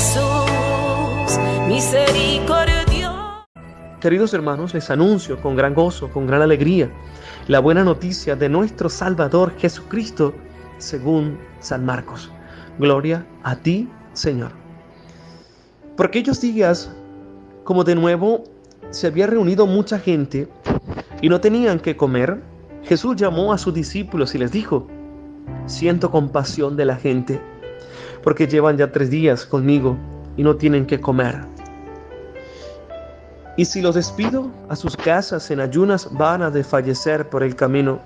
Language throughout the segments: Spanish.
Jesús, misericordia. Queridos hermanos, les anuncio con gran gozo, con gran alegría, la buena noticia de nuestro Salvador Jesucristo, según San Marcos. Gloria a ti, Señor. Por aquellos días, como de nuevo se había reunido mucha gente y no tenían que comer, Jesús llamó a sus discípulos y les dijo: siento compasión de la gente, porque llevan ya 3 días conmigo y no tienen que comer. Y si los despido a sus casas en ayunas, van a desfallecer por el camino.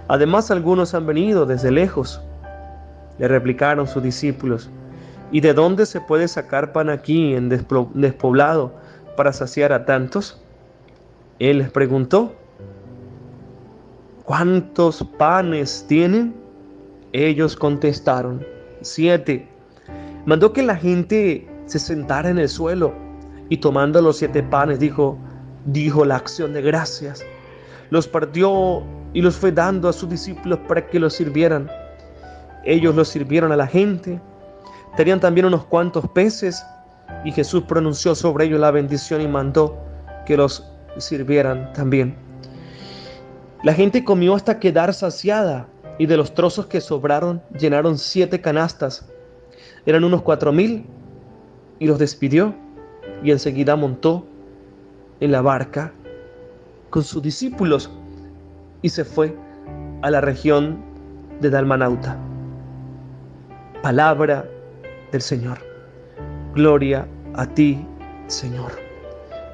Además, algunos han venido desde lejos. Le replicaron sus discípulos: ¿y de dónde se puede sacar pan aquí en despoblado para saciar a tantos? Él les preguntó: ¿cuántos panes tienen? Ellos contestaron: 7. Mandó que la gente se sentara en el suelo y, tomando los 7 panes, dijo la acción de gracias. Los partió y los fue dando a sus discípulos para que los sirvieran. Ellos los sirvieron a la gente. Tenían también unos cuantos peces y Jesús pronunció sobre ellos la bendición y mandó que los sirvieran también. La gente comió hasta quedar saciada y de los trozos que sobraron llenaron 7 canastas. Eran unos 4,000 y los despidió y enseguida montó en la barca con sus discípulos y se fue a la región de Dalmanauta. Palabra del Señor. Gloria a ti, Señor.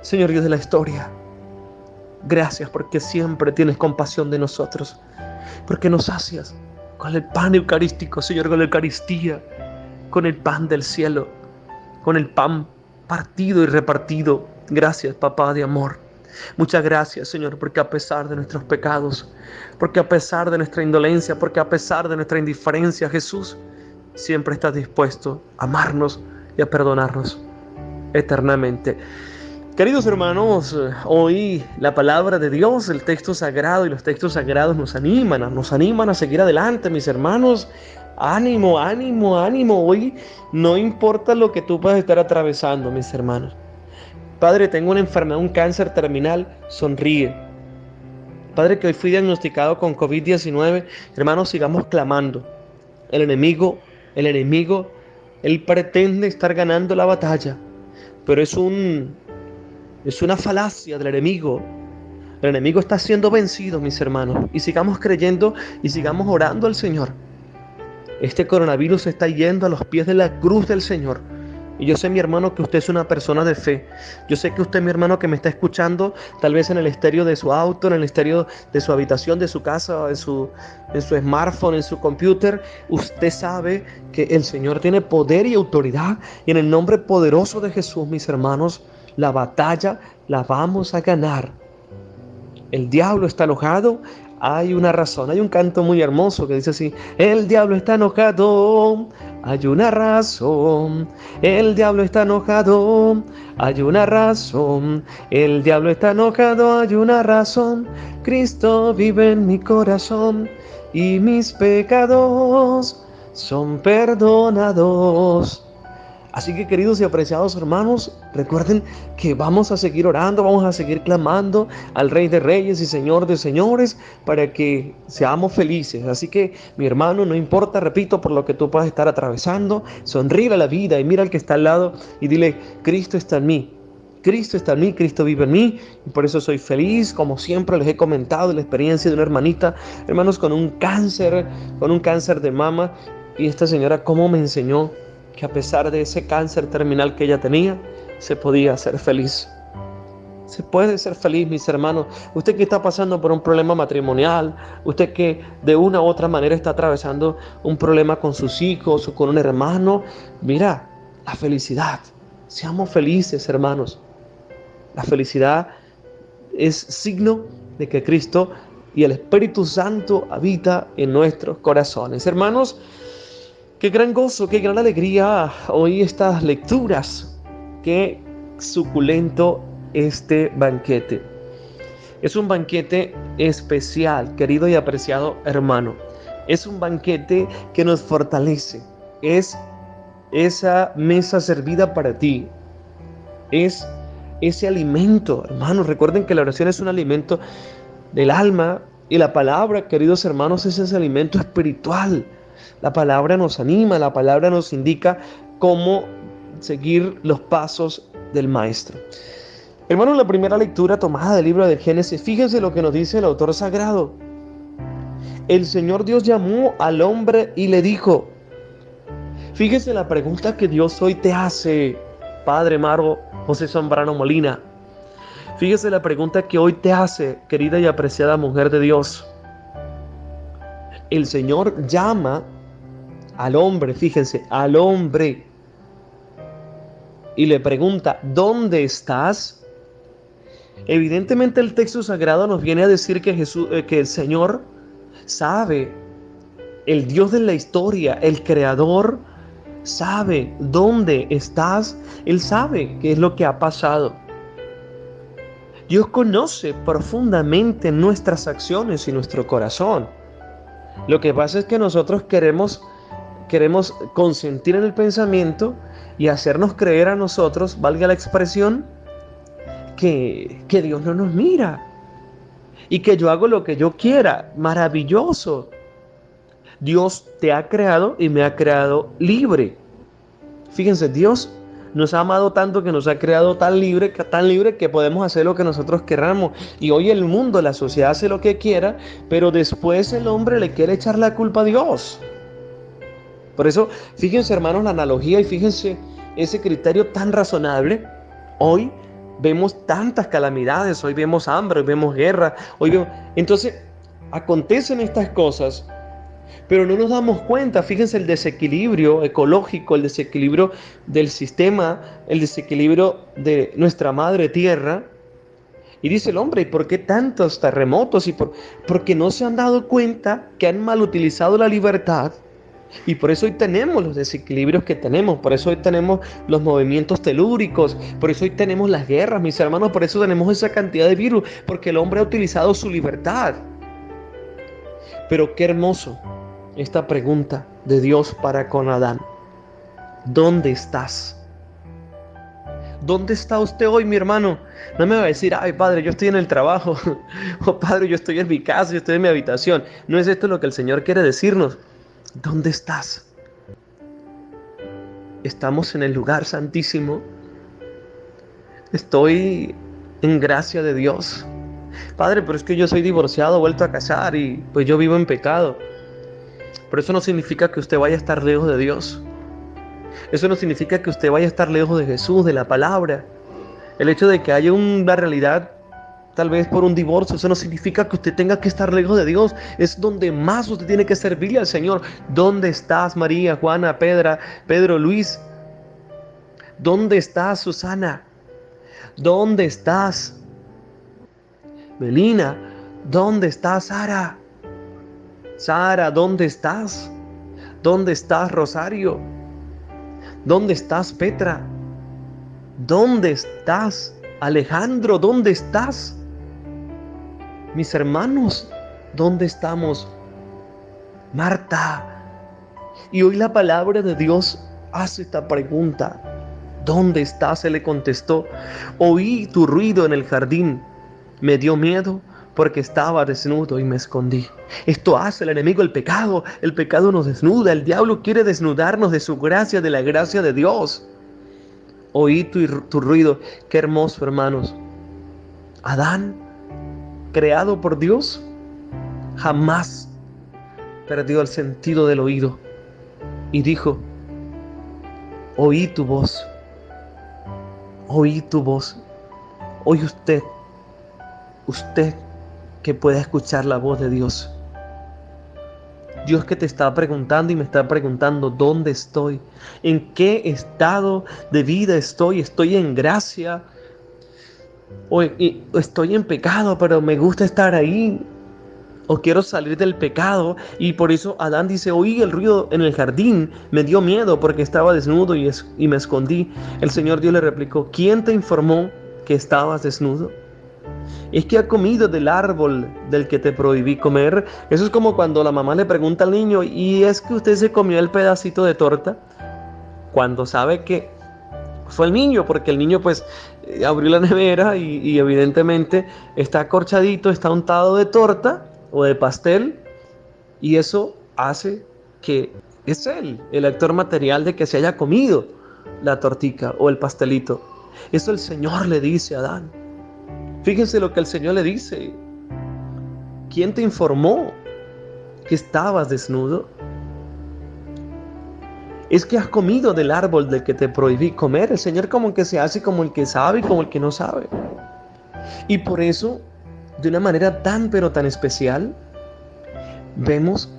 Señor Dios de la historia, gracias porque siempre tienes compasión de nosotros, porque nos sacias con el pan eucarístico, Señor, con la Eucaristía, con el pan del cielo, con el pan partido y repartido. Gracias, Papá de amor. Muchas gracias, Señor, porque a pesar de nuestros pecados, porque a pesar de nuestra indolencia, porque a pesar de nuestra indiferencia, Jesús, siempre estás dispuesto a amarnos y a perdonarnos eternamente. Queridos hermanos, hoy la palabra de Dios, el texto sagrado y los textos sagrados nos animan a seguir adelante, mis hermanos. Ánimo, ánimo, ánimo. Hoy no importa lo que tú puedas estar atravesando, mis hermanos. Padre, tengo una enfermedad, un cáncer terminal, sonríe. Padre, que hoy fui diagnosticado con COVID-19, hermanos, sigamos clamando. El enemigo, él pretende estar ganando la batalla, pero es una falacia del enemigo. El enemigo está siendo vencido, mis hermanos, y sigamos creyendo y sigamos orando al Señor. Este coronavirus está yendo a los pies de la cruz del Señor. Y yo sé, mi hermano, que usted es una persona de fe. Yo sé que usted, mi hermano, que me está escuchando, tal vez en el estéreo de su auto, en el estéreo de su habitación, de su casa, en su smartphone, en su computer, usted sabe que el Señor tiene poder y autoridad. Y en el nombre poderoso de Jesús, mis hermanos, la batalla la vamos a ganar. El diablo está enojado. Hay una razón, hay un canto muy hermoso que dice así: el diablo está enojado, hay una razón. El diablo está enojado, hay una razón. El diablo está enojado, hay una razón. Cristo vive en mi corazón y mis pecados son perdonados. Así que, queridos y apreciados hermanos, recuerden que vamos a seguir orando, vamos a seguir clamando al Rey de Reyes y Señor de Señores para que seamos felices. Así que, mi hermano, no importa, repito, por lo que tú puedas estar atravesando, sonríe a la vida y mira al que está al lado y dile: Cristo está en mí. Cristo está en mí, Cristo vive en mí, y por eso soy feliz. Como siempre les he comentado la experiencia de una hermanita, hermanos, con un cáncer de mama, y esta señora cómo me enseñó que a pesar de ese cáncer terminal que ella tenía, se podía ser feliz. Se puede ser feliz, mis hermanos. Usted que está pasando por un problema matrimonial, usted que de una u otra manera está atravesando un problema con sus hijos o con un hermano, mira, la felicidad. Seamos felices, hermanos. La felicidad es signo de que Cristo y el Espíritu Santo habita en nuestros corazones. Hermanos, qué gran gozo, qué gran alegría hoy estas lecturas. Qué suculento este banquete. Es un banquete especial, querido y apreciado hermano. Es un banquete que nos fortalece. Es esa mesa servida para ti es ese alimento. Hermanos, recuerden que la oración es un alimento del alma y la palabra, queridos hermanos, es ese alimento espiritual. La palabra nos anima, la palabra nos indica cómo seguir los pasos del Maestro. Hermanos, la primera lectura tomada del libro de Génesis, fíjense lo que nos dice el autor sagrado. El Señor Dios llamó al hombre y le dijo, fíjense la pregunta que Dios hoy te hace, Padre Maro José Zambrano Molina. Fíjese la pregunta que hoy te hace, querida y apreciada mujer de Dios. El Señor llama al hombre, fíjense, al hombre, y le pregunta, ¿dónde estás? Evidentemente el texto sagrado nos viene a decir que que el Señor sabe, el Dios de la historia, el Creador, sabe dónde estás. Él sabe qué es lo que ha pasado. Dios conoce profundamente nuestras acciones y nuestro corazón. Lo que pasa es que nosotros queremos consentir en el pensamiento y hacernos creer a nosotros, valga la expresión, que Dios no nos mira y que yo hago lo que yo quiera. Maravilloso. Dios te ha creado y me ha creado libre. Fíjense, Dios nos ha amado tanto que nos ha creado tan libre que podemos hacer lo que nosotros queramos. Y hoy el mundo, la sociedad hace lo que quiera, pero después el hombre le quiere echar la culpa a Dios. Por eso, fíjense hermanos la analogía y fíjense ese criterio tan razonable. Hoy vemos tantas calamidades, hoy vemos hambre, hoy vemos guerra, entonces acontecen estas cosas, pero no nos damos cuenta. Fíjense el desequilibrio ecológico, el desequilibrio del sistema, el desequilibrio de nuestra madre tierra. Y dice el hombre, ¿y por qué tantos terremotos? Porque no se han dado cuenta que han mal utilizado la libertad. Y por eso hoy tenemos los desequilibrios que tenemos, por eso hoy tenemos los movimientos telúricos, por eso hoy tenemos las guerras, mis hermanos, por eso tenemos esa cantidad de virus, porque el hombre ha utilizado su libertad. Pero qué hermoso esta pregunta de Dios para con Adán. ¿Dónde estás? ¿Dónde está usted hoy, mi hermano? No me va a decir, ay padre, yo estoy en el trabajo, o padre, yo estoy en mi casa, yo estoy en mi habitación. No es esto lo que el Señor quiere decirnos. ¿Dónde estás? Estamos en el lugar santísimo. Estoy en gracia de Dios. Padre, pero es que yo soy divorciado, vuelto a casar y pues yo vivo en pecado. Pero eso no significa que usted vaya a estar lejos de Dios. Eso no significa que usted vaya a estar lejos de Jesús, de la palabra. El hecho de que haya una realidad, tal vez por un divorcio, eso no significa que usted tenga que estar lejos de Dios. Es donde más usted tiene que servirle al Señor. ¿Dónde estás, María, Juana, Pedro, Luis? ¿Dónde estás, Susana? ¿Dónde estás, Melina? ¿Dónde estás, Sara? Sara, ¿dónde estás? ¿Dónde estás, Rosario? ¿Dónde estás, Petra? ¿Dónde estás, Alejandro? ¿Dónde estás? Mis hermanos, ¿dónde estamos? Marta. Y hoy la palabra de Dios hace esta pregunta. ¿Dónde estás? Se le contestó. Oí tu ruido en el jardín. Me dio miedo porque estaba desnudo y me escondí. Esto hace el enemigo, el pecado. El pecado nos desnuda. El diablo quiere desnudarnos de su gracia, de la gracia de Dios. Oí tu ruido. Qué hermoso, hermanos. Adán, creado por Dios, jamás perdió el sentido del oído. Y dijo, oí tu voz. Oí tu voz. Hoy usted que pueda escuchar la voz de Dios. Dios que te está preguntando y me está preguntando, ¿dónde estoy? ¿En qué estado de vida estoy? ¿Estoy en gracia? ¿O estoy en pecado, pero me gusta estar ahí? ¿O quiero salir del pecado? Y por eso Adán dice, oí el ruido en el jardín, me dio miedo porque estaba desnudo y me escondí. El Señor Dios le replicó, ¿quién te informó que estabas desnudo? Es que ha comido del árbol del que te prohibí comer. Eso es como cuando la mamá le pregunta al niño, ¿y es que usted se comió el pedacito de torta? cuando sabe que fue el niño, porque el niño pues abrió la nevera y evidentemente está acorchadito, está untado de torta o de pastel, y eso hace que es él el actor material de que se haya comido la tortica o el pastelito. Eso el Señor le dice a Adán. Fíjense lo que el Señor le dice. ¿Quién te informó que estabas desnudo? Es que has comido del árbol del que te prohibí comer. El Señor como que se hace como el que sabe y como el que no sabe. Y por eso, de una manera tan pero tan especial, vemos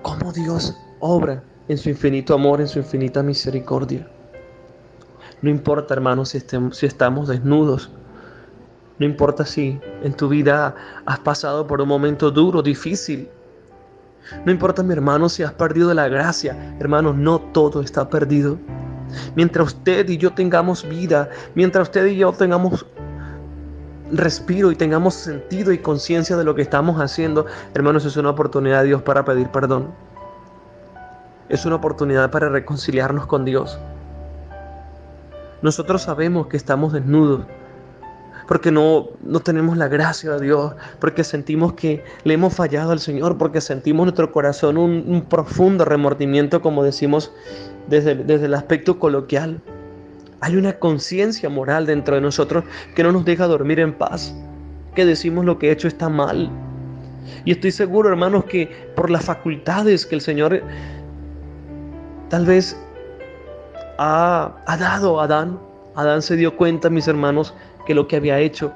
cómo Dios obra en su infinito amor, en su infinita misericordia. No importa, hermanos, si estamos desnudos. No importa si en tu vida has pasado por un momento duro, difícil. No importa, mi hermano, si has perdido la gracia. Hermanos, no todo está perdido. Mientras usted y yo tengamos vida, mientras usted y yo tengamos respiro y tengamos sentido y conciencia de lo que estamos haciendo, hermanos, es una oportunidad de Dios para pedir perdón. Es una oportunidad para reconciliarnos con Dios. Nosotros sabemos que estamos desnudos porque no tenemos la gracia de Dios, porque sentimos que le hemos fallado al Señor, porque sentimos en nuestro corazón un profundo remordimiento, como decimos desde el aspecto coloquial. Hay una conciencia moral dentro de nosotros que no nos deja dormir en paz, que decimos lo que he hecho está mal. Y estoy seguro, hermanos, que por las facultades que el Señor tal vez ha dado a Adán se dio cuenta, mis hermanos, que lo que había hecho,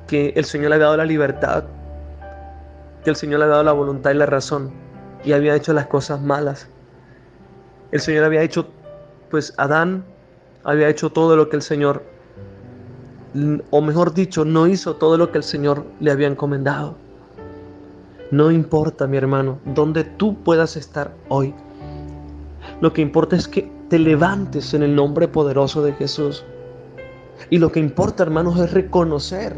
que el Señor le había dado la libertad, que el Señor le había dado la voluntad y la razón, y había hecho las cosas malas. El Señor había hecho, pues Adán había hecho todo lo que el Señor, o mejor dicho, no hizo todo lo que el Señor le había encomendado. No importa, mi hermano, donde tú puedas estar hoy. Lo que importa es que te levantes en el nombre poderoso de Jesús. Y lo que importa, hermanos, es reconocer.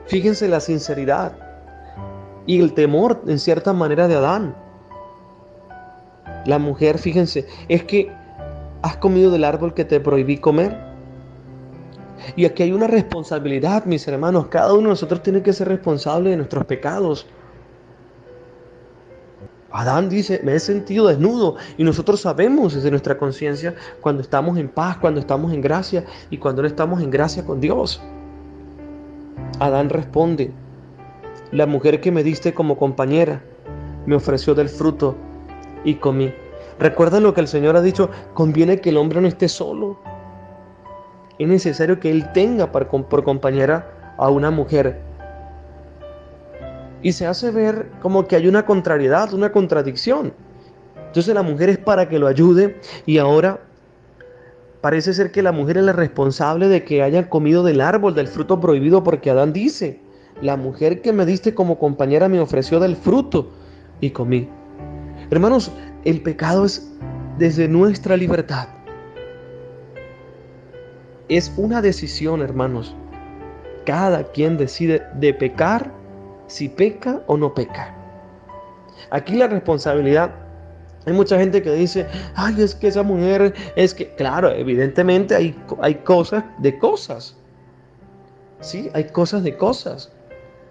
Fíjense la sinceridad y el temor, en cierta manera, de Adán. La mujer, fíjense, es que has comido del árbol que te prohibí comer. Y aquí hay una responsabilidad, mis hermanos. Cada uno de nosotros tiene que ser responsable de nuestros pecados. Adán dice, me he sentido desnudo, y nosotros sabemos desde nuestra conciencia cuando estamos en paz, cuando estamos en gracia y cuando no estamos en gracia con Dios. Adán responde, la mujer que me diste como compañera me ofreció del fruto y comí. ¿Recuerdan lo que el Señor ha dicho? Conviene que el hombre no esté solo. Es necesario que él tenga por compañera a una mujer. Y se hace ver como que hay una contrariedad, una contradicción. Entonces la mujer es para que lo ayude, y ahora parece ser que la mujer es la responsable de que hayan comido del árbol, del fruto prohibido, porque Adán dice, la mujer que me diste como compañera me ofreció del fruto y comí. Hermanos, el pecado es desde nuestra libertad. Es una decisión, hermanos. Cada quien decide de pecar, si peca o no peca. Aquí la responsabilidad, hay mucha gente que dice, ay, es que esa mujer, es que, claro, evidentemente hay cosas de cosas. Sí, hay cosas de cosas.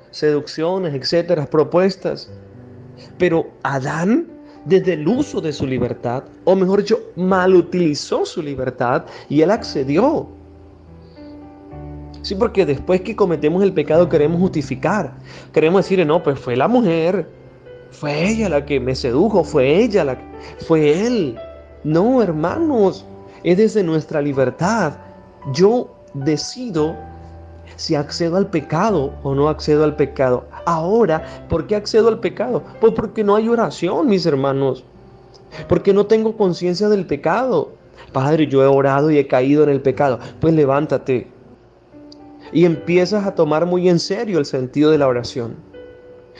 Seducciones, etcétera, propuestas. Pero Adán, desde el uso de su libertad, o mejor dicho, mal utilizó su libertad y él accedió. Sí, porque después que cometemos el pecado queremos justificar. Queremos decir, no, pues fue la mujer. Fue ella la que me sedujo. Fue él. No, hermanos. Es desde nuestra libertad. Yo decido si accedo al pecado o no accedo al pecado. Ahora, ¿por qué accedo al pecado? Pues porque no hay oración, mis hermanos. Porque no tengo conciencia del pecado. Padre, yo he orado y he caído en el pecado. Pues levántate. Y empiezas a tomar muy en serio el sentido de la oración.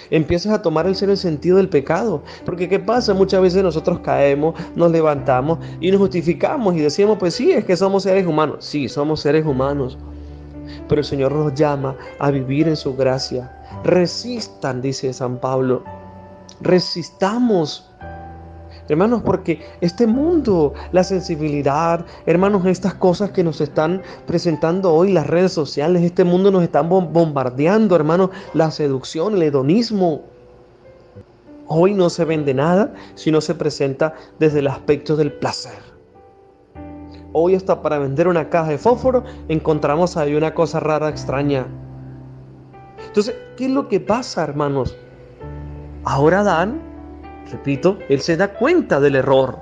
Empiezas a tomar en serio el sentido del pecado. Porque ¿qué pasa? Muchas veces nosotros caemos, nos levantamos y nos justificamos y decimos, pues sí, es que somos seres humanos. Sí, somos seres humanos. Pero el Señor nos llama a vivir en su gracia. Resistan, dice San Pablo. Resistamos. Hermanos, porque este mundo, la sensibilidad, hermanos, estas cosas que nos están presentando hoy las redes sociales, este mundo nos está bombardeando, hermanos, la seducción, el hedonismo. Hoy no se vende nada si no se presenta desde el aspecto del placer. Hoy hasta para vender una caja de fósforo encontramos ahí una cosa rara, extraña. Entonces, ¿qué es lo que pasa, hermanos? Ahora Adán, repito, él se da cuenta del error.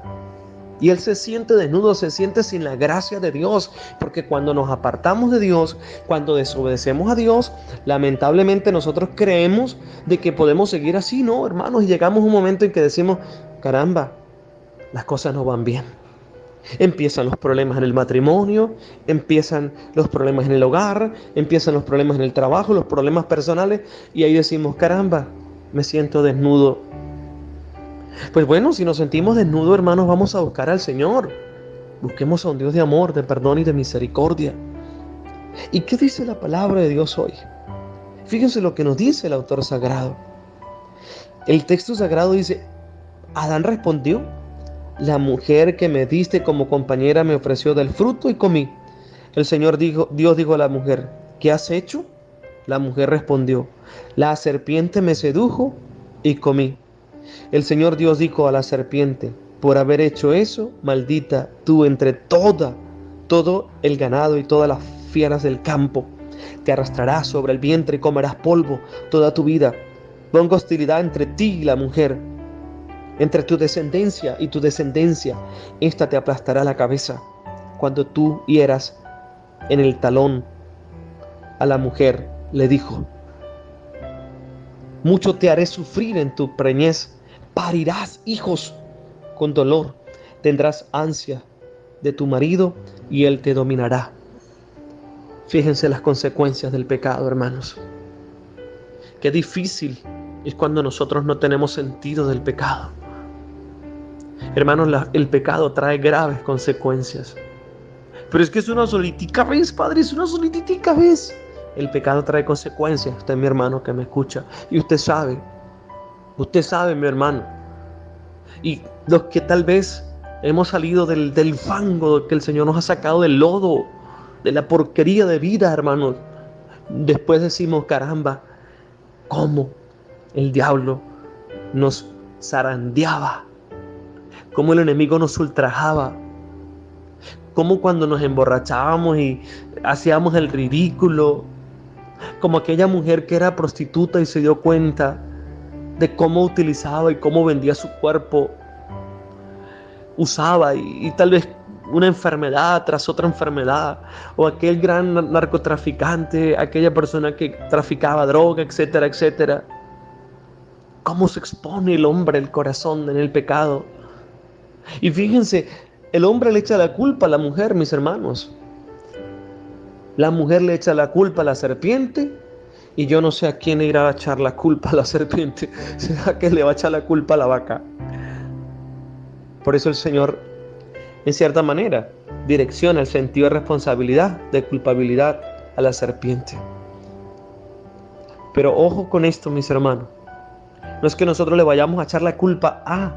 Y él se siente desnudo, se siente sin la gracia de Dios. Porque cuando nos apartamos de Dios, cuando desobedecemos a Dios, lamentablemente nosotros creemos de que podemos seguir así, ¿no, hermanos? Y llegamos a un momento en que decimos, caramba, las cosas no van bien. Empiezan los problemas en el matrimonio, empiezan los problemas en el hogar, empiezan los problemas en el trabajo, los problemas personales. Y ahí decimos, caramba, me siento desnudo. Pues bueno, si nos sentimos desnudos, hermanos, vamos a buscar al Señor. Busquemos a un Dios de amor, de perdón y de misericordia. ¿Y qué dice la palabra de Dios hoy? Fíjense lo que nos dice el autor sagrado. El texto sagrado dice, Adán respondió, la mujer que me diste como compañera me ofreció del fruto y comí. Dios dijo a la mujer, ¿qué has hecho? La mujer respondió, la serpiente me sedujo y comí. El Señor Dios dijo a la serpiente, por haber hecho eso, maldita tú entre todo el ganado y todas las fieras del campo. Te arrastrarás sobre el vientre y comerás polvo toda tu vida. Pongo hostilidad entre ti y la mujer, entre tu descendencia y tu descendencia. Esta te aplastará la cabeza. Cuando tú hieras en el talón a la mujer, le dijo, mucho te haré sufrir en tu preñez. Parirás hijos con dolor. Tendrás ansia de tu marido y él te dominará. Fíjense las consecuencias del pecado, hermanos. Qué difícil es cuando nosotros no tenemos sentido del pecado. Hermanos, el pecado trae graves consecuencias. Pero es que es una solitica vez, Padre, es una solitica vez. El pecado trae consecuencias. Usted, mi hermano, que me escucha. Y usted sabe, mi hermano. Y los que tal vez hemos salido del fango que el Señor nos ha sacado, del lodo, de la porquería de vida, hermanos. Después decimos, caramba, cómo el diablo nos zarandeaba, cómo el enemigo nos ultrajaba, cómo cuando nos emborrachábamos y hacíamos el ridículo, como aquella mujer que era prostituta y se dio cuenta de cómo utilizaba y cómo vendía su cuerpo, usaba y tal vez una enfermedad tras otra enfermedad, o aquel gran narcotraficante, aquella persona que traficaba droga, etcétera, etcétera. Cómo se expone el hombre, el corazón en el pecado. Y fíjense, el hombre le echa la culpa a la mujer, mis hermanos. La mujer le echa la culpa a la serpiente. Y yo no sé a quién irá a echar la culpa a la serpiente. ¿Será que le va a echar la culpa a la vaca? Por eso el Señor, en cierta manera, direcciona el sentido de responsabilidad, de culpabilidad a la serpiente. Pero ojo con esto, mis hermanos. No es que nosotros le vayamos a echar la culpa a...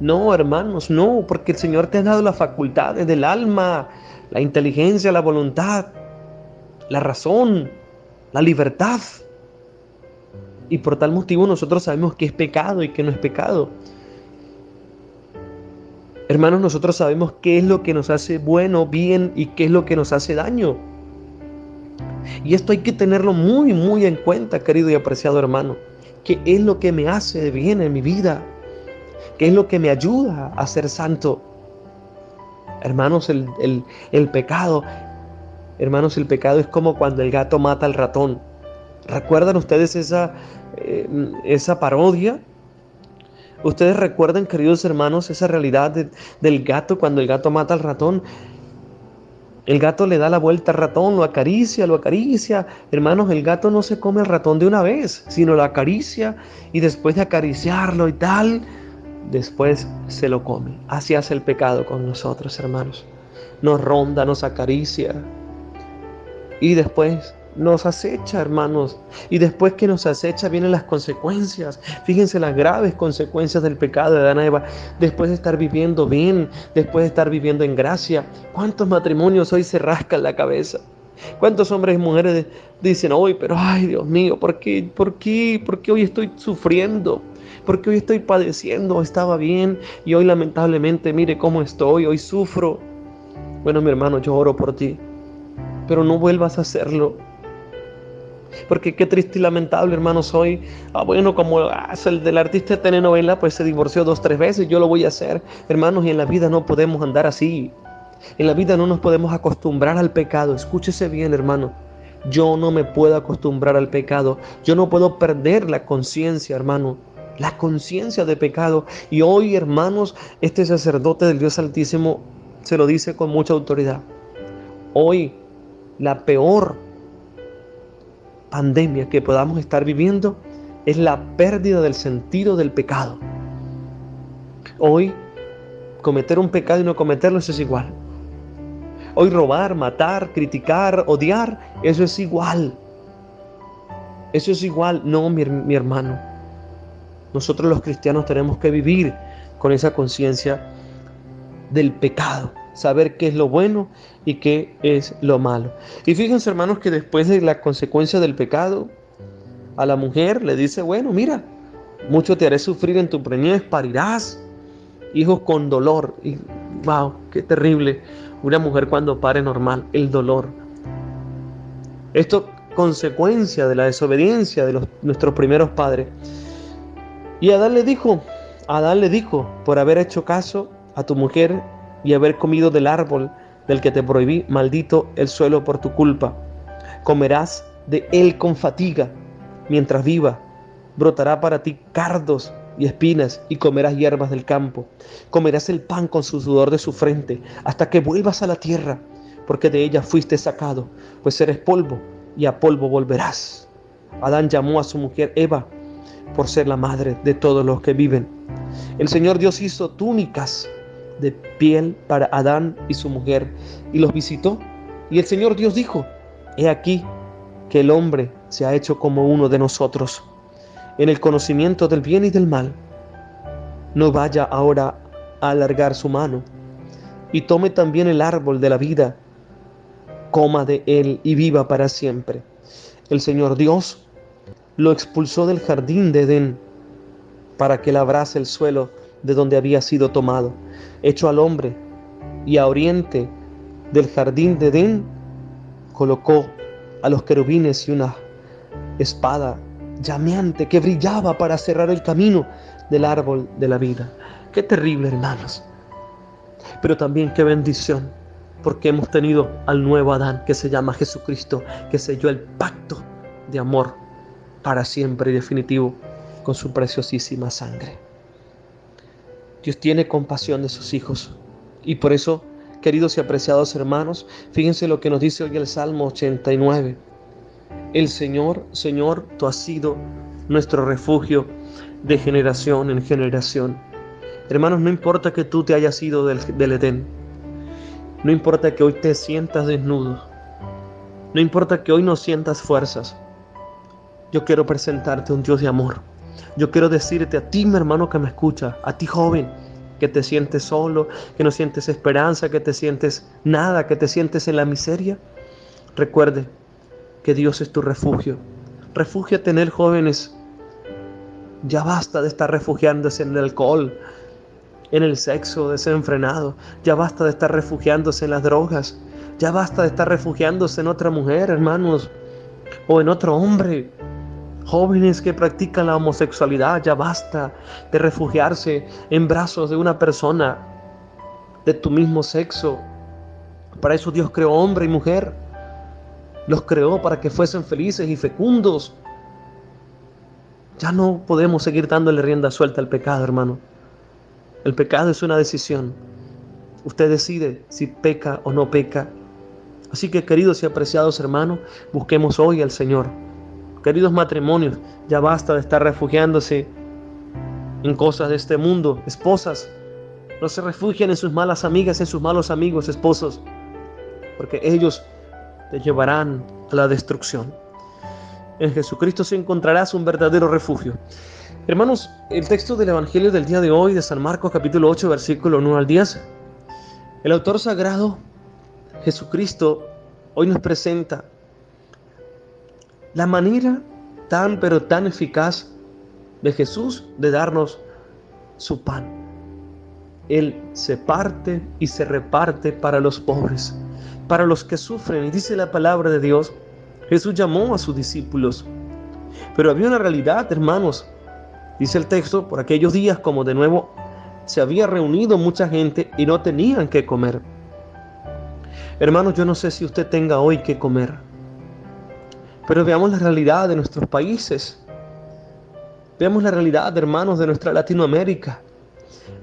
No, hermanos, no, porque el Señor te ha dado las facultades del alma, la inteligencia, la voluntad, la razón, la libertad. Y por tal motivo nosotros sabemos que es pecado y que no es pecado. Hermanos, nosotros sabemos qué es lo que nos hace bueno, bien y qué es lo que nos hace daño. Y esto hay que tenerlo muy, muy en cuenta, querido y apreciado hermano. ¿Qué es lo que me hace de bien en mi vida? ¿Qué es lo que me ayuda a ser santo? Hermanos, el pecado, hermanos, el pecado es como cuando el gato mata al ratón. ¿Recuerdan ustedes esa parodia? ¿Ustedes recuerdan, queridos hermanos, esa realidad del gato cuando el gato mata al ratón? El gato le da la vuelta al ratón, lo acaricia. Hermanos, el gato no se come al ratón de una vez, sino lo acaricia y después de acariciarlo y tal, después se lo come. Así hace el pecado con nosotros, hermanos. Nos ronda, nos acaricia y después nos acecha, hermanos. Y después que nos acecha vienen las consecuencias. Fíjense las graves consecuencias del pecado de Adán y Eva. Después de estar viviendo bien, después de estar viviendo en gracia, ¿cuántos matrimonios hoy se rascan la cabeza? ¿Cuántos hombres y mujeres dicen hoy, pero ay Dios mío, ¿por qué hoy estoy sufriendo? ¿Por qué hoy estoy padeciendo? Estaba bien y hoy lamentablemente mire cómo estoy, hoy sufro. Bueno, mi hermano, yo oro por ti, pero no vuelvas a hacerlo. Porque qué triste y lamentable, hermanos, hoy. Bueno, como es el del artista de telenovela, pues se divorció 2, 3 veces, yo lo voy a hacer. Hermanos, y en la vida no podemos andar así. En la vida no nos podemos acostumbrar al pecado. Escúchese bien, hermano. Yo no me puedo acostumbrar al pecado. Yo no puedo perder la conciencia, hermano. La conciencia de pecado. Y hoy, hermanos, este sacerdote del Dios Altísimo se lo dice con mucha autoridad. Hoy, la peor pandemia que podamos estar viviendo es la pérdida del sentido del pecado. Hoy, cometer un pecado y no cometerlo, eso es igual. Hoy robar, matar, criticar, odiar, eso es igual. Eso es igual. No, mi hermano. Nosotros los cristianos tenemos que vivir con esa conciencia del pecado. Saber qué es lo bueno y qué es lo malo. Y fíjense, hermanos, que después de la consecuencia del pecado, a la mujer le dice, bueno, mira, mucho te haré sufrir en tu preñez, parirás hijos con dolor. Y wow, qué terrible. Una mujer cuando pare normal, el dolor. Esto consecuencia de la desobediencia de nuestros primeros padres. Y Adán le dijo, por haber hecho caso a tu mujer y haber comido del árbol del que te prohibí, maldito el suelo por tu culpa. Comerás de él con fatiga mientras viva. Brotará para ti cardos y espinas y comerás hierbas del campo. Comerás el pan con su sudor de su frente hasta que vuelvas a la tierra, porque de ella fuiste sacado, pues eres polvo y a polvo volverás. Adán llamó a su mujer Eva por ser la madre de todos los que viven. El Señor Dios hizo túnicas de piel para Adán y su mujer y los visitó. Y el Señor Dios dijo, he aquí que el hombre se ha hecho como uno de nosotros en el conocimiento del bien y del mal. No vaya ahora a alargar su mano y tome también el árbol de la vida, coma de él y viva para siempre. El Señor Dios lo expulsó del jardín de Edén para que labrase el suelo de donde había sido tomado. Echó al hombre y a oriente del jardín de Edén colocó a los querubines y una espada llameante que brillaba para cerrar el camino del árbol de la vida. Qué terrible, hermanos. Pero también qué bendición, porque hemos tenido al nuevo Adán que se llama Jesucristo, que selló el pacto de amor para siempre y definitivo con su preciosísima sangre. Dios tiene compasión de sus hijos y por eso, queridos y apreciados hermanos, fíjense lo que nos dice hoy el Salmo 89. El Señor, Señor, tú has sido nuestro refugio de generación en generación. Hermanos, no importa que tú te hayas ido del Edén, no importa que hoy te sientas desnudo, no importa que hoy no sientas fuerzas, yo quiero presentarte un Dios de amor. Yo quiero decirte a ti, mi hermano que me escucha, a ti joven, que te sientes solo, que no sientes esperanza, que te sientes nada, que te sientes en la miseria. Recuerde que Dios es tu refugio. Refúgiate en Él, jóvenes. Ya basta de estar refugiándose en el alcohol, en el sexo desenfrenado. Ya basta de estar refugiándose en las drogas. Ya basta de estar refugiándose en otra mujer, hermanos, o en otro hombre. Jóvenes que practican la homosexualidad, ya basta de refugiarse en brazos de una persona de tu mismo sexo. Para eso Dios creó hombre y mujer. Los creó para que fuesen felices y fecundos. Ya no podemos seguir dándole rienda suelta al pecado, hermano. El pecado es una decisión. Usted decide si peca o no peca. Así que, queridos y apreciados hermanos, busquemos hoy al Señor. Queridos matrimonios, ya basta de estar refugiándose en cosas de este mundo. Esposas, no se refugien en sus malas amigas, en sus malos amigos, esposos, porque ellos te llevarán a la destrucción. En Jesucristo sí encontrarás un verdadero refugio. Hermanos, el texto del Evangelio del día de hoy, de San Marcos capítulo 8, versículo 1 al 10, el autor sagrado, Jesucristo, hoy nos presenta la manera tan pero tan eficaz de Jesús de darnos su pan. Él se parte y se reparte para los pobres, para los que sufren. Y dice la palabra de Dios, Jesús llamó a sus discípulos. Pero había una realidad, hermanos. Dice el texto, por aquellos días, como de nuevo se había reunido mucha gente y no tenían que comer. Hermanos, yo no sé si usted tenga hoy que comer, pero veamos la realidad de nuestros países. Veamos la realidad, hermanos, de nuestra Latinoamérica.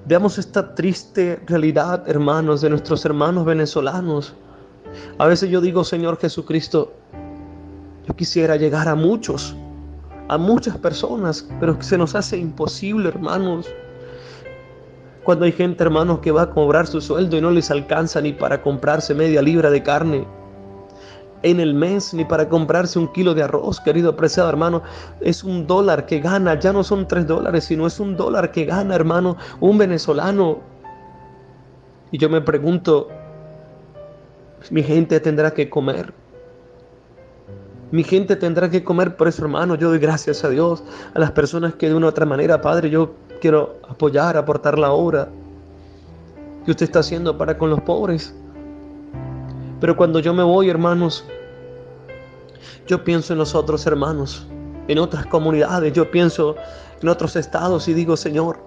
Veamos esta triste realidad, hermanos, de nuestros hermanos venezolanos. A veces yo digo, Señor Jesucristo, yo quisiera llegar a muchas personas, pero se nos hace imposible, hermanos. Cuando hay gente, hermanos, que va a cobrar su sueldo y no les alcanza ni para comprarse media libra de carne en el mes, ni para comprarse 1 kilo de arroz, querido apreciado hermano, es $1 que gana, ya no son $3, sino es $1 que gana, hermano, un venezolano. Y yo me pregunto, mi gente tendrá que comer. Mi gente tendrá que comer. Por eso, hermano, yo doy gracias a Dios, a las personas que de una u otra manera, Padre, yo quiero apoyar, aportar la obra que usted está haciendo para con los pobres. Pero cuando yo me voy, hermanos, yo pienso en los otros hermanos, en otras comunidades, yo pienso en otros estados y digo, Señor,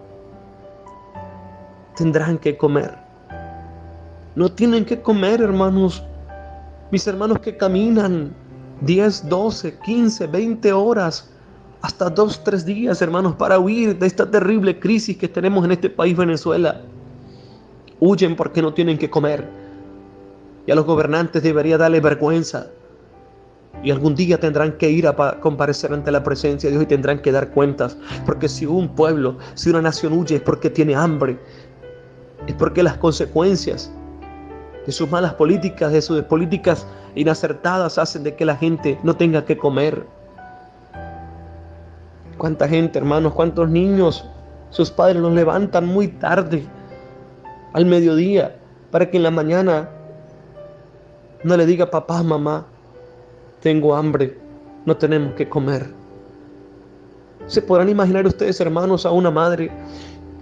tendrán que comer. No tienen que comer, hermanos. Mis hermanos que caminan 10, 12, 15, 20 horas, hasta 2, 3 días, hermanos, para huir de esta terrible crisis que tenemos en este país, Venezuela. Huyen porque no tienen que comer. Y a los gobernantes debería darle vergüenza. Y algún día tendrán que ir a comparecer ante la presencia de Dios y tendrán que dar cuentas. Porque si un pueblo, si una nación huye es porque tiene hambre. Es porque las consecuencias de sus malas políticas, de sus políticas inacertadas hacen de que la gente no tenga que comer. ¿Cuánta gente, hermanos? ¿Cuántos niños? Sus padres los levantan muy tarde, al mediodía, para que en la mañana no le diga papá, mamá, tengo hambre, no tenemos que comer. ¿Se podrán imaginar ustedes, hermanos, a una madre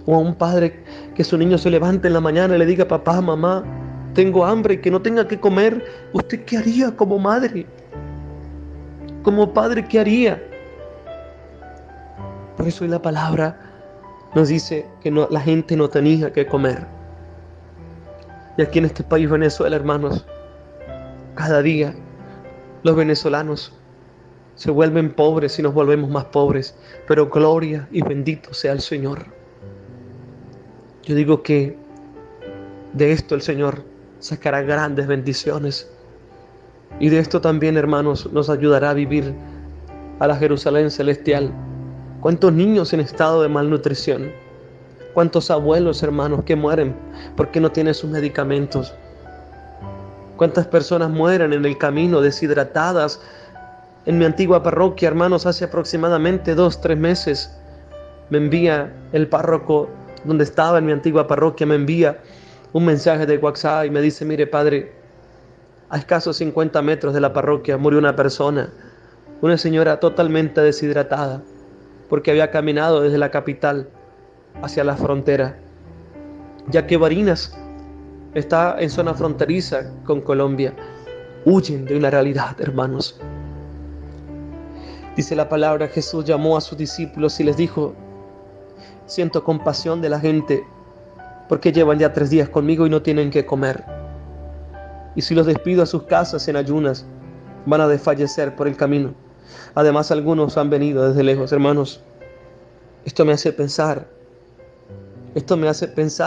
o a un padre que su niño se levante en la mañana y le diga papá, mamá, tengo hambre y que no tenga que comer? ¿Usted qué haría como madre? Como padre, ¿qué haría? Por eso hoy la palabra nos dice que la gente no tenía que comer. Y aquí en este país, Venezuela, hermanos, cada día los venezolanos se vuelven pobres y nos volvemos más pobres. Pero gloria y bendito sea el Señor. Yo digo que de esto el Señor sacará grandes bendiciones. Y de esto también, hermanos, nos ayudará a vivir a la Jerusalén celestial. ¿Cuántos niños en estado de malnutrición? ¿Cuántos abuelos, hermanos, que mueren porque no tienen sus medicamentos? ¿Cuántas personas mueren en el camino deshidratadas? En mi antigua parroquia, hermanos, hace aproximadamente 2, 3 meses, me envía el párroco donde estaba en mi antigua parroquia, me envía un mensaje de WhatsApp y me dice, mire padre, a escasos 50 metros de la parroquia murió una persona, una señora totalmente deshidratada, porque había caminado desde la capital hacia la frontera, ya que Barinas está en zona fronteriza con Colombia. Huyen de una realidad, hermanos. Dice la palabra, Jesús llamó a sus discípulos y les dijo, siento compasión de la gente, porque llevan ya 3 días conmigo y no tienen que comer. Y si los despido a sus casas en ayunas, van a desfallecer por el camino. Además, algunos han venido desde lejos, hermanos. Esto me hace pensar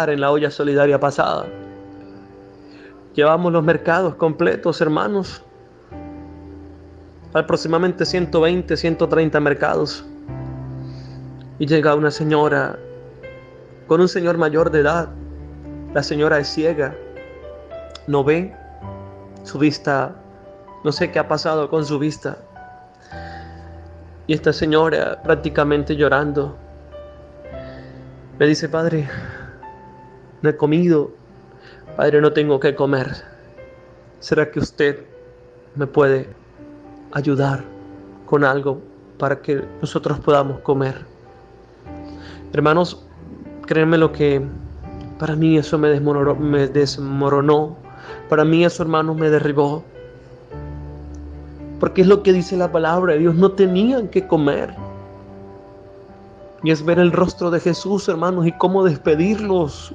en la olla solidaria pasada. Llevamos los mercados completos, hermanos. Aproximadamente 120, 130 mercados. Y llega una señora con un señor mayor de edad. La señora es ciega, no ve, su vista No sé qué ha pasado con su vista. Y esta señora, prácticamente llorando, me dice: Padre, no he comido. Padre, no tengo que comer. ¿Será que usted me puede ayudar con algo para que nosotros podamos comer? Hermanos, créanme lo que para mí eso me desmoronó. Para mí eso, hermanos, me derribó. Porque es lo que dice la palabra de Dios, no tenían que comer. Y es ver el rostro de Jesús, hermanos, y cómo despedirlos,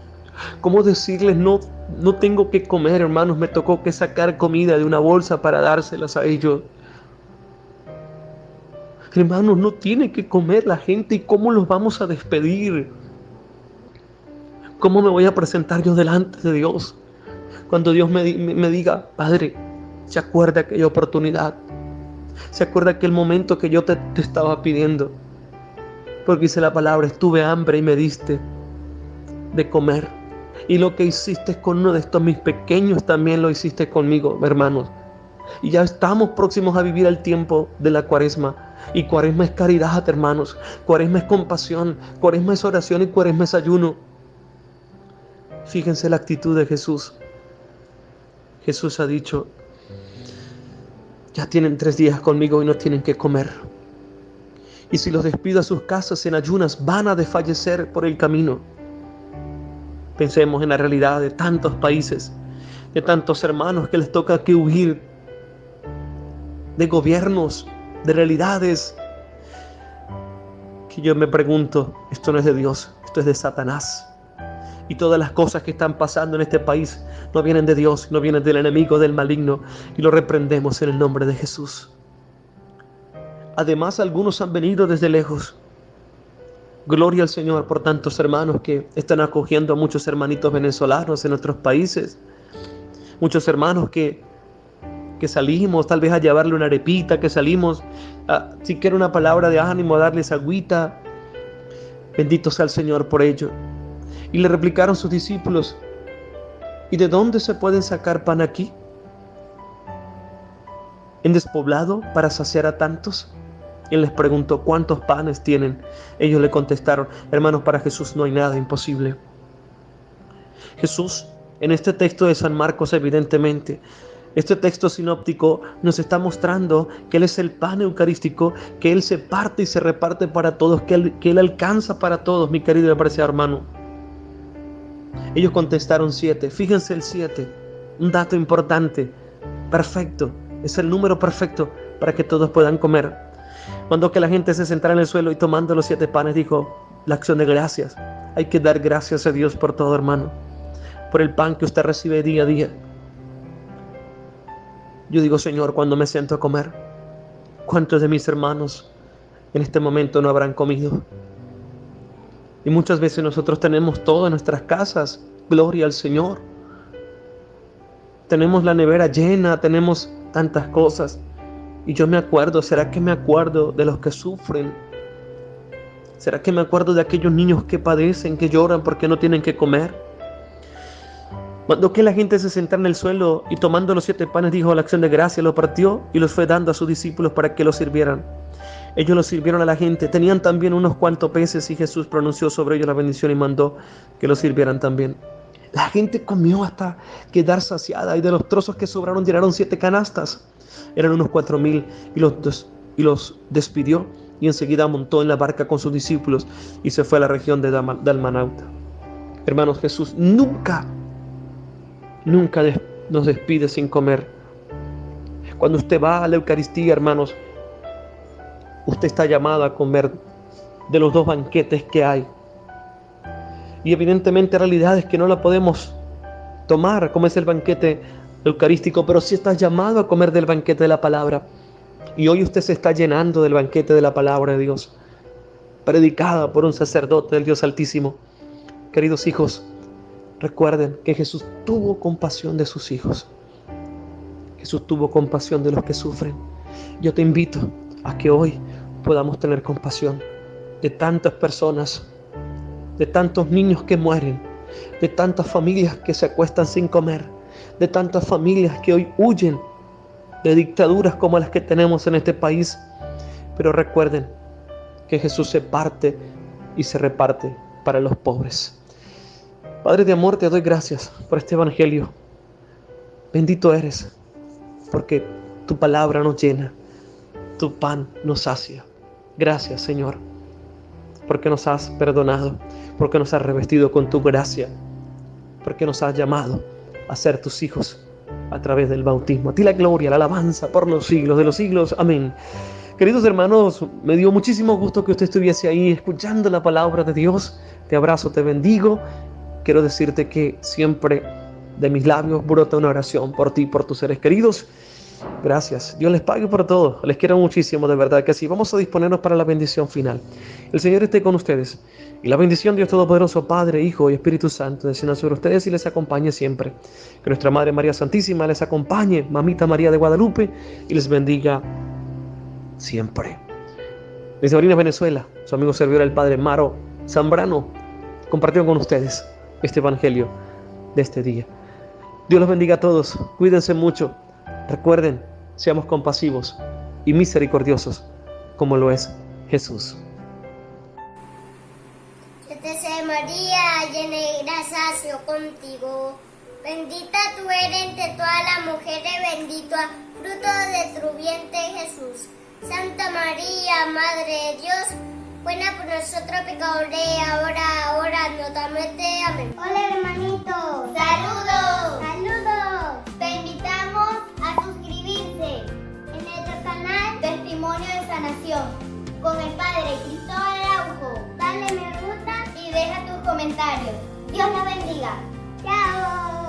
cómo decirles: no tengo que comer, hermanos, me tocó que sacar comida de una bolsa para dárselas a ellos. Hermanos, no tiene que comer la gente, ¿y cómo los vamos a despedir? ¿Cómo me voy a presentar yo delante de Dios? Cuando Dios me diga: Padre, ¿se acuerda aquella oportunidad? ¿Se acuerda aquel momento que yo te estaba pidiendo? Porque dice la palabra: tuve hambre y me diste de comer. Y lo que hiciste con uno de estos mis pequeños, también lo hiciste conmigo, hermanos. Y ya estamos próximos a vivir el tiempo de la Cuaresma. Y Cuaresma es caridad, hermanos. Cuaresma es compasión. Cuaresma es oración y Cuaresma es ayuno. Fíjense la actitud de Jesús. Jesús ha dicho: ya tienen 3 días conmigo y no tienen que comer. Y si los despido a sus casas en ayunas, van a desfallecer por el camino. Pensemos en la realidad de tantos países, de tantos hermanos que les toca que huir, de gobiernos, de realidades, que yo me pregunto: esto no es de Dios, esto es de Satanás. Y todas las cosas que están pasando en este país no vienen de Dios, no vienen del enemigo, del maligno, y lo reprendemos en el nombre de Jesús. Además, algunos han venido desde lejos. Gloria al Señor por tantos hermanos que están acogiendo a muchos hermanitos venezolanos en nuestros países. Muchos hermanos que salimos tal vez a llevarle una arepita, que salimos a siquiera una palabra de ánimo, a darles agüita. Bendito sea el Señor por ello. Y le replicaron sus discípulos: ¿y de dónde se pueden sacar pan aquí, en despoblado, para saciar a tantos? Y él les preguntó: ¿cuántos panes tienen? Ellos le contestaron: hermanos, para Jesús no hay nada imposible. Jesús, en este texto de San Marcos, evidentemente, este texto sinóptico nos está mostrando que Él es el pan eucarístico, que Él se parte y se reparte para todos, que Él alcanza para todos, mi querido y apreciado hermano. Ellos contestaron 7. Fíjense el 7, un dato importante, perfecto, es el número perfecto para que todos puedan comer. Mandó que la gente se sentara en el suelo y tomando los 7 panes dijo la acción de gracias. Hay que dar gracias a Dios por todo, hermano, por el pan que usted recibe día a día. Yo digo: Señor, cuando me siento a comer, ¿cuántos de mis hermanos en este momento no habrán comido? Y muchas veces nosotros tenemos todo en nuestras casas, gloria al Señor. Tenemos la nevera llena, tenemos tantas cosas. Y yo me acuerdo, ¿será que me acuerdo de los que sufren? ¿Será que me acuerdo de aquellos niños que padecen, que lloran porque no tienen que comer? Mandó que la gente se sentara en el suelo y tomando los 7 panes dijo la acción de gracia, lo partió y los fue dando a sus discípulos para que los sirvieran. Ellos los sirvieron a la gente. Tenían también unos cuantos peces y Jesús pronunció sobre ellos la bendición y mandó que los sirvieran también. La gente comió hasta quedar saciada y de los trozos que sobraron llenaron 7 canastas. Eran unos 4,000 y los despidió y enseguida montó en la barca con sus discípulos y se fue a la región de Dalmanauta. Hermanos, Jesús nunca nos despide sin comer. Cuando usted va a la Eucaristía, hermanos, usted está llamado a comer de los 2 banquetes que hay. Y evidentemente realidades que no la podemos tomar, como es el banquete eucarístico, pero sí está llamado a comer del banquete de la palabra. Y hoy usted se está llenando del banquete de la palabra de Dios, predicada por un sacerdote del Dios Altísimo. Queridos hijos, recuerden que Jesús tuvo compasión de sus hijos. Jesús tuvo compasión de los que sufren. Yo te invito a que hoy podamos tener compasión de tantas personas, de tantos niños que mueren, de tantas familias que se acuestan sin comer, de tantas familias que hoy huyen de dictaduras como las que tenemos en este país. Pero recuerden que Jesús se parte y se reparte para los pobres. Padre de amor, te doy gracias por este evangelio. Bendito eres, porque tu palabra nos llena, tu pan nos sacia. Gracias, Señor, porque nos has perdonado, porque nos has revestido con tu gracia, porque nos has llamado a ser tus hijos a través del bautismo. A ti la gloria, la alabanza por los siglos de los siglos. Amén. Queridos hermanos, me dio muchísimo gusto que usted estuviese ahí escuchando la palabra de Dios. Te abrazo, te bendigo. Quiero decirte que siempre de mis labios brota una oración por ti, por tus seres queridos. Gracias. Dios les pague por todo. Les quiero muchísimo, de verdad que sí. Vamos a disponernos para la bendición final. El Señor esté con ustedes. Y la bendición de Dios Todopoderoso, Padre, Hijo y Espíritu Santo, descienda sobre ustedes y les acompañe siempre. Que nuestra Madre María Santísima les acompañe, Mamita María de Guadalupe, y les bendiga siempre. Desde Barinas, Venezuela, su amigo servidor, el Padre Maro Zambrano, compartió con ustedes este evangelio de este día. Dios los bendiga a todos. Cuídense mucho. Recuerden, seamos compasivos y misericordiosos como lo es Jesús. Yo te sé, María, llena de gracia, Señor contigo. Bendita tú eres entre todas las mujeres, bendito el fruto de tu vientre, Jesús. Santa María, Madre de Dios, buena por nosotros pecadores, ahora, notamente. Amén. Hola, hermanito. Saludos. Saludos. Te invitamos a suscribirse en nuestro canal Testimonio de Sanación con el Padre Cristóbal Araujo. Dale me gusta y deja tus comentarios. Dios los bendiga. Chao.